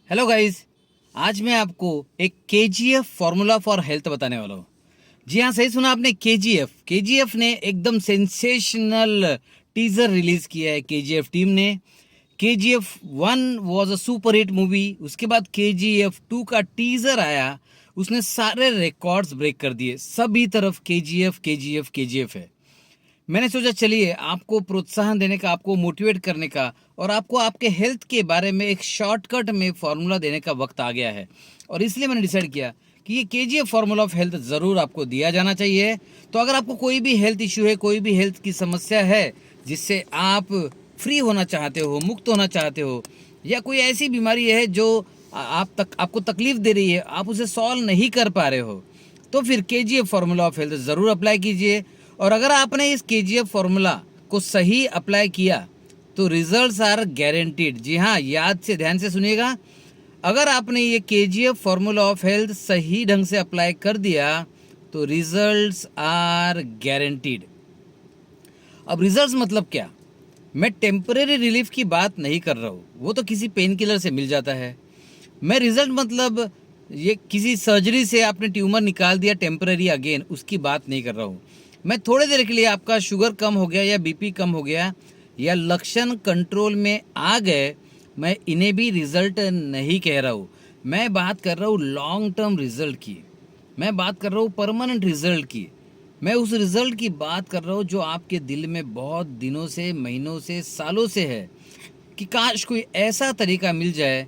Hello guys. आज मैं आपको एक केजीएफ फॉर्मूला फॉर हेल्थ बताने वाला हूँ। जी हाँ, सही सुना आपने। केजीएफ ने एकदम सेंसेशनल टीजर रिलीज किया है केजीएफ टीम ने। KGF 1 was a super hit movie. उसके बाद केजीएफ 2 का टीजर आया, उसने सारे रिकॉर्ड्स ब्रेक कर दिए। सभी तरफ केजीएफ केजीएफ केजीएफ है। मैंने सोचा चलिए आपको प्रोत्साहन देने का, आपको मोटिवेट करने का और आपको आपके हेल्थ के बारे में एक शॉर्टकट में फॉर्मूला देने का वक्त आ गया है। और इसलिए मैंने डिसाइड किया कि ये केजीएफ फॉर्मूला ऑफ हेल्थ ज़रूर आपको दिया जाना चाहिए। तो अगर आपको कोई भी हेल्थ इश्यू है, कोई भी हेल्थ की समस्या है जिससे आप फ्री होना चाहते हो, मुक्त होना चाहते हो, या कोई ऐसी बीमारी है जो आपको तकलीफ दे रही है, आप उसे सॉल्व नहीं कर पा रहे हो, तो फिर केजीएफ फॉर्मूला ऑफ हेल्थ ज़रूर अप्लाई कीजिए। और अगर आपने इस केजीएफ फॉर्मूला को सही अप्लाई किया तो रिजल्ट्स आर गारंटीड। जी हाँ, याद से ध्यान से सुनिएगा। अगर आपने ये केजीएफ फॉर्मूला ऑफ हेल्थ सही ढंग से अप्लाई कर दिया तो रिजल्ट्स आर गारंटीड। अब रिजल्ट्स मतलब क्या? मैं टेम्परेरी रिलीफ की बात नहीं कर रहा हूँ, वो तो किसी पेन किलर से मिल जाता है। मैं रिजल्ट मतलब ये किसी सर्जरी से आपने ट्यूमर निकाल दिया टेम्परेरी अगेन, उसकी बात नहीं कर रहा हूँ। मैं थोड़ी देर के लिए आपका शुगर कम हो गया या बीपी कम हो गया या लक्षण कंट्रोल में आ गए, मैं इन्हें भी रिजल्ट नहीं कह रहा हूँ। मैं बात कर रहा हूँ लॉन्ग टर्म रिजल्ट की, मैं बात कर रहा हूँ परमानेंट रिजल्ट की। मैं उस रिजल्ट की बात कर रहा हूँ जो आपके दिल में बहुत दिनों से, महीनों से, सालों से है कि काश कोई ऐसा तरीका मिल जाए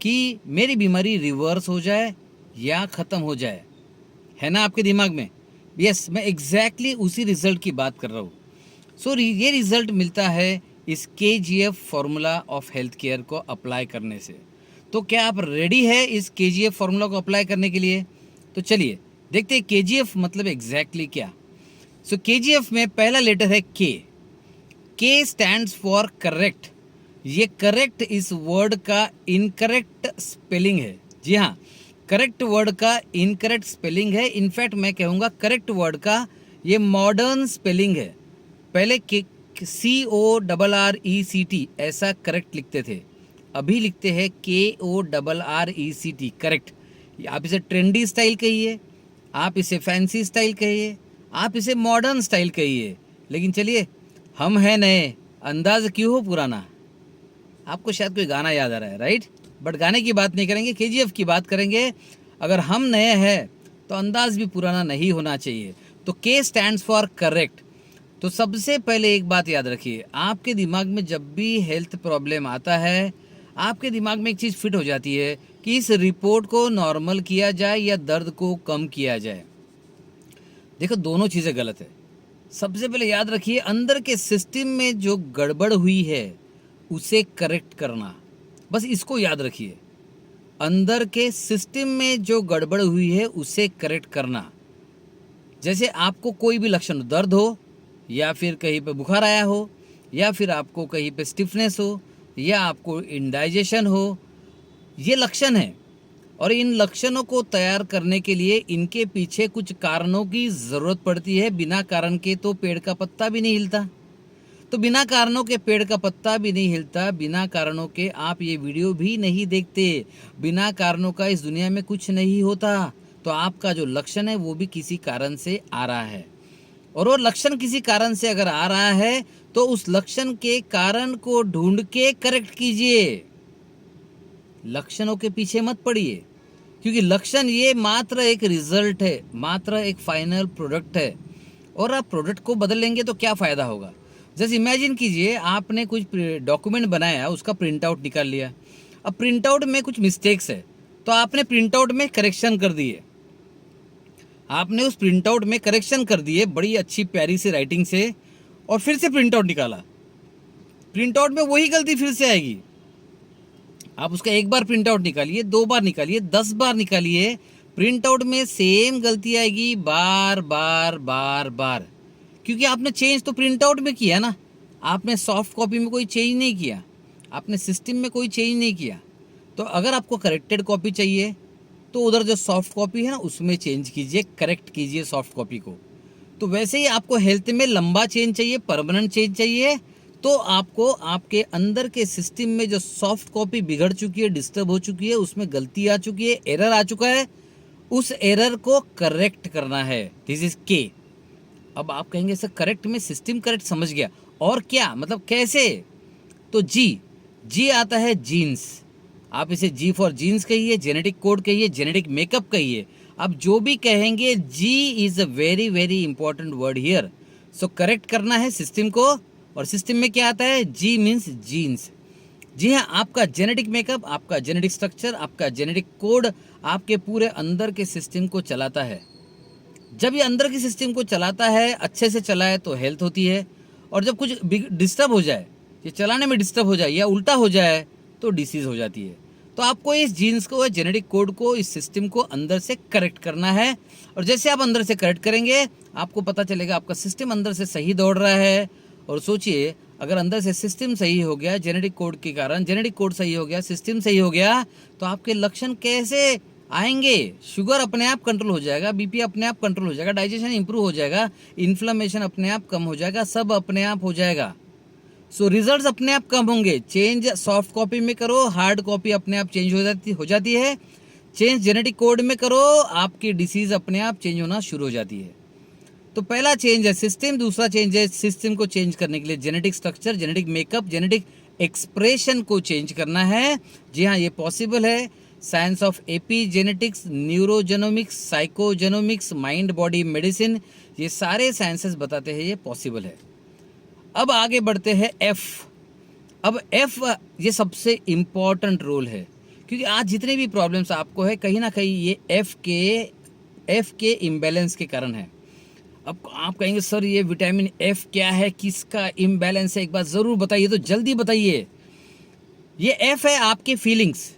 कि मेरी बीमारी रिवर्स हो जाए या ख़त्म हो जाए। है ना आपके दिमाग में? यस, मैं एग्जैक्टली उसी रिजल्ट की बात कर रहा हूँ। ये रिजल्ट मिलता है इस KGF formula of health care को अप्लाई करने से। तो क्या आप रेडी है इस केजीएफ फॉर्मूला को अप्लाई करने के लिए? तो चलिए देखते हैं केजीएफ मतलब एग्जैक्टली क्या। केजीएफ में पहला लेटर है के। के स्टैंड्स फॉर करेक्ट। ये करेक्ट इस वर्ड का इनकरेक्ट स्पेलिंग है। जी हाँ, करेक्ट वर्ड का इनकरेक्ट स्पेलिंग है। इनफैक्ट मैं कहूँगा करेक्ट वर्ड का ये मॉडर्न स्पेलिंग है। पहले CORRECT ऐसा करेक्ट लिखते थे, अभी लिखते हैं KORRECT करेक्ट। आप इसे ट्रेंडी स्टाइल कहिए, आप इसे फैंसी स्टाइल कहिए, आप इसे मॉडर्न स्टाइल कहिए, लेकिन चलिए हम हैं नए, अंदाज क्यों हो पुराना। आपको शायद कोई गाना याद आ रहा है, राइट? बट गाने की बात नहीं करेंगे, केजीएफ की बात करेंगे। अगर हम नए हैं तो अंदाज भी पुराना नहीं होना चाहिए। तो के स्टैंड्स फॉर करेक्ट। तो सबसे पहले एक बात याद रखिए, आपके दिमाग में जब भी हेल्थ प्रॉब्लम आता है, आपके दिमाग में एक चीज़ फिट हो जाती है कि इस रिपोर्ट को नॉर्मल किया जाए या दर्द को कम किया जाए। देखो, दोनों चीज़ें गलत है। सबसे पहले याद रखिए, अंदर के सिस्टम में जो गड़बड़ हुई है उसे करेक्ट करना, बस इसको याद रखिए। अंदर के सिस्टम में जो गड़बड़ हुई है उसे करेक्ट करना। जैसे आपको कोई भी लक्षण, दर्द हो या फिर कहीं पे बुखार आया हो या फिर आपको कहीं पे स्टिफनेस हो या आपको इंडाइजेशन हो, ये लक्षण है। और इन लक्षणों को तैयार करने के लिए इनके पीछे कुछ कारणों की ज़रूरत पड़ती है। बिना कारण के तो पेड़ का पत्ता भी नहीं हिलता। तो बिना कारणों के पेड़ का पत्ता भी नहीं हिलता, बिना कारणों के आप ये वीडियो भी नहीं देखते, बिना कारणों का इस दुनिया में कुछ नहीं होता। तो आपका जो लक्षण है वो भी किसी कारण से आ रहा है, और वो लक्षण किसी कारण से अगर आ रहा है तो उस लक्षण के कारण को ढूंढ के करेक्ट कीजिए। लक्षणों के पीछे मत पड़िए, क्योंकि लक्षण ये मात्र एक रिजल्ट है, मात्र एक फाइनल प्रोडक्ट है। और आप प्रोडक्ट को बदल लेंगे तो क्या फ़ायदा होगा? जैसे इमेजिन कीजिए, आपने कुछ डॉक्यूमेंट बनाया, उसका प्रिंट आउट निकाल लिया। अब प्रिंट आउट में कुछ मिस्टेक्स है तो आपने प्रिंट आउट में करेक्शन कर दिए। आपने उस प्रिंट आउट में करेक्शन कर दिए बड़ी अच्छी प्यारी सी राइटिंग से, और फिर से प्रिंट आउट निकाला। प्रिंट आउट में वही गलती फिर से आएगी। आप उसका एक बार प्रिंट आउट निकालिए, 2 बार निकालिए, 10 बार निकालिए, प्रिंट आउट में सेम गलती आएगी बार बार बार बार। क्योंकि आपने चेंज तो प्रिंट आउट में किया ना, आपने सॉफ्ट कॉपी में कोई चेंज नहीं किया, आपने सिस्टम में कोई चेंज नहीं किया। तो अगर आपको करेक्टेड कॉपी चाहिए तो उधर जो सॉफ्ट कॉपी है ना उसमें चेंज कीजिए, करेक्ट कीजिए सॉफ्ट कॉपी को। तो वैसे ही आपको हेल्थ में लंबा चेंज चाहिए, परमानेंट चेंज चाहिए, तो आपको आपके अंदर के सिस्टम में जो सॉफ्ट कॉपी बिगड़ चुकी है, डिस्टर्ब हो चुकी है, उसमें गलती आ चुकी है, एरर आ चुका है, उस एरर को करेक्ट करना है। दिस इज के। अब आप कहेंगे सर करेक्ट में सिस्टम करेक्ट समझ गया, और क्या मतलब कैसे? तो जी आता है जीन्स। आप इसे जी फॉर जीन्स कहिए, जेनेटिक कोड कहिए, जेनेटिक मेकअप कहिए, आप जो भी कहेंगे, G is a very very important word here. So correct करना है सिस्टम को, और सिस्टम में क्या आता है? जी मीन्स जीन्स। जी हाँ, आपका जेनेटिक मेकअप, आपका जेनेटिक स्ट्रक्चर, आपका जेनेटिक कोड आपके पूरे अंदर के सिस्टम को चलाता है। जब ये अंदर के सिस्टम को चलाता है, अच्छे से चलाए तो हेल्थ होती है, और जब कुछ डिस्टर्ब हो जाए, ये चलाने में डिस्टर्ब हो जाए या उल्टा हो जाए, तो डिसीज हो जाती है। तो आपको इस जीन्स को, जेनेटिक कोड को, इस सिस्टम को अंदर से करेक्ट करना है। और जैसे आप अंदर से करेक्ट करेंगे, आपको पता चलेगा आपका सिस्टम अंदर से सही दौड़ रहा है। और सोचिए, अगर अंदर से सिस्टम सही हो गया, जेनेटिक कोड के कारण जेनेटिक कोड सही हो गया, सिस्टम सही हो गया, तो आपके लक्षण कैसे आएंगे? शुगर अपने आप कंट्रोल हो जाएगा, बीपी अपने आप कंट्रोल हो जाएगा, डाइजेशन इंप्रूव हो जाएगा, इन्फ्लेमेशन अपने आप कम हो जाएगा, सब अपने आप हो जाएगा। सो रिजल्ट्स अपने आप कम होंगे। चेंज सॉफ्ट कॉपी में करो, हार्ड कॉपी अपने आप चेंज हो जाती है। चेंज जेनेटिक कोड में करो, आपकी डिसीज अपने आप चेंज होना शुरू हो जाती है। तो पहला चेंज है सिस्टम, दूसरा चेंज है सिस्टम को चेंज करने के लिए genetic structure, genetic makeup, genetic expression को चेंज करना है। जी हाँ, ये पॉसिबल है। Science of epigenetics, neurogenomics, psychogenomics, mind body medicine, ये सारे साइंसेस बताते हैं ये पॉसिबल है। अब आगे बढ़ते हैं एफ। अब एफ ये सबसे इम्पॉर्टेंट रोल है, क्योंकि आज जितने भी प्रॉब्लम्स आपको है, कहीं ना कहीं ये एफ के इम्बैलेंस के कारण है। अब आप कहेंगे सर ये विटामिन एफ क्या है, किसका इम्बैलेंस है, एक बार ज़रूर बताइए, तो जल्दी बताइए। ये एफ है आपके फीलिंग्स।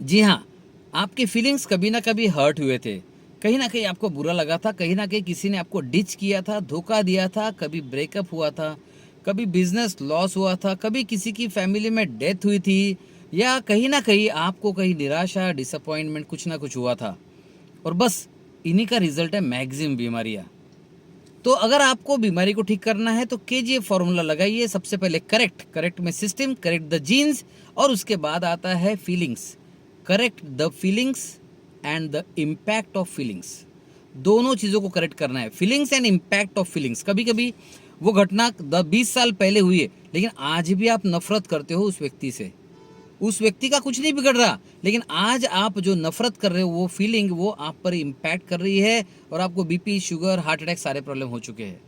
जी हाँ, आपके फीलिंग्स कभी ना कभी हर्ट हुए थे, कहीं ना कहीं आपको बुरा लगा था, कहीं ना कहीं किसी ने आपको डिच किया था, धोखा दिया था, कभी ब्रेकअप हुआ था, कभी बिजनेस लॉस हुआ था, कभी किसी की फैमिली में डेथ हुई थी, या कहीं ना कहीं आपको कहीं निराशा, डिसअपॉइंटमेंट, कुछ ना कुछ हुआ था, और बस इन्हीं का रिजल्ट है मैक्सिमम बीमारियाँ। तो अगर आपको बीमारी को ठीक करना है तो केजीएफ फॉर्मूला लगाइए। सबसे पहले करेक्ट में सिस्टम, करेक्ट द जीन्स, और उसके बाद आता है feelings. Correct the feelings and the impact of feelings, दोनों चीज़ों को करेक्ट करना है, feelings and impact of feelings. कभी कभी वो घटना 20 साल पहले हुई है, लेकिन आज भी आप नफरत करते हो उस व्यक्ति से, उस व्यक्ति का कुछ नहीं बिगड़ रहा, लेकिन आज आप जो नफरत कर रहे हो, वो फीलिंग वो आप पर इम्पैक्ट कर रही है, और आपको बीपी, शुगर, हार्ट अटैक सारे प्रॉब्लम हो चुके हैं।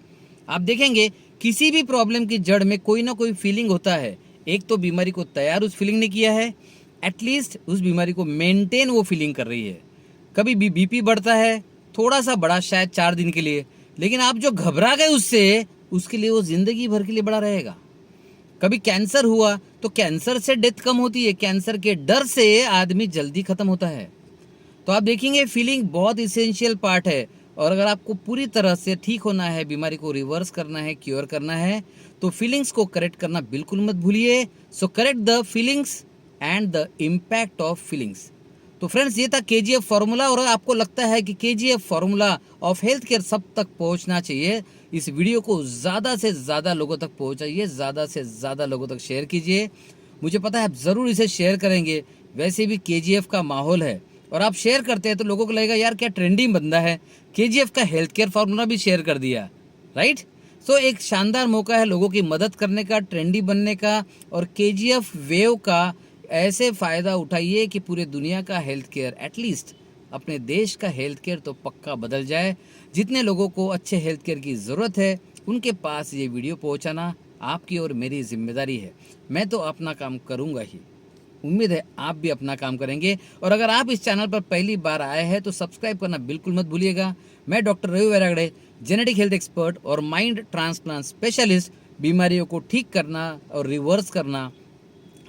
आप देखेंगे किसी भी प्रॉब्लम की जड़ में कोई ना कोई फीलिंग होता है। एक तो बीमारी को तैयार उस फीलिंग ने किया है, एटलीस्ट उस बीमारी को मेंटेन वो फीलिंग कर रही है। कभी भी बीपी बढ़ता है, थोड़ा सा बढ़ा शायद 4 दिन के लिए, लेकिन आप जो घबरा गए उससे, उसके लिए वो जिंदगी भर के लिए बड़ा रहेगा। कभी कैंसर हुआ तो कैंसर से डेथ कम होती है, कैंसर के डर से आदमी जल्दी खत्म होता है। तो आप देखेंगे फीलिंग बहुत इसेंशियल पार्ट है, और अगर आपको पूरी तरह से ठीक होना है, बीमारी को रिवर्स करना है, क्योर करना है, तो फीलिंग्स को करेक्ट करना बिल्कुल मत भूलिए। So correct the feelings and the impact of feelings. तो फ्रेंड्स, ये था केजीएफ फॉर्मूला, और आपको लगता है कि KGF formula of health care सब तक पहुंचना चाहिए, इस वीडियो को ज़्यादा से ज़्यादा लोगों तक पहुंचाइए, ज़्यादा से ज़्यादा लोगों तक शेयर कीजिए। मुझे पता है आप ज़रूर इसे शेयर करेंगे, वैसे भी केजीएफ का माहौल है, और आप शेयर करते हैं तो लोगों को लगेगा यार क्या ट्रेंडिंग बंदा है, केजीएफ का हेल्थ केयर फॉर्मूला भी शेयर कर दिया, राइट। सो एक शानदार मौका है लोगों की मदद करने का, ट्रेंडी बनने का, और केजीएफ वेव का ऐसे फ़ायदा उठाइए कि पूरे दुनिया का हेल्थ केयर, एटलीस्ट अपने देश का हेल्थ केयर तो पक्का बदल जाए। जितने लोगों को अच्छे हेल्थ केयर की ज़रूरत है, उनके पास ये वीडियो पहुंचाना आपकी और मेरी जिम्मेदारी है। मैं तो अपना काम करूंगा ही, उम्मीद है आप भी अपना काम करेंगे। और अगर आप इस चैनल पर पहली बार आए हैं तो सब्सक्राइब करना बिल्कुल मत भूलिएगा। मैं doctor Ravi Vairagade, genetic health expert और माइंड ट्रांसप्लांट स्पेशलिस्ट, बीमारियों को ठीक करना और रिवर्स करना,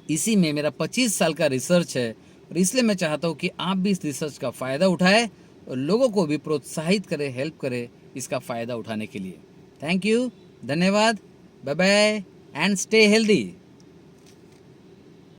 इसी में मेरा 25 साल का रिसर्च है, और इसलिए मैं चाहता हूँ कि आप भी इस रिसर्च का फ़ायदा उठाएं और लोगों को भी प्रोत्साहित करें, हेल्प करें इसका फ़ायदा उठाने के लिए। थैंक यू, धन्यवाद, bye bye and stay healthy.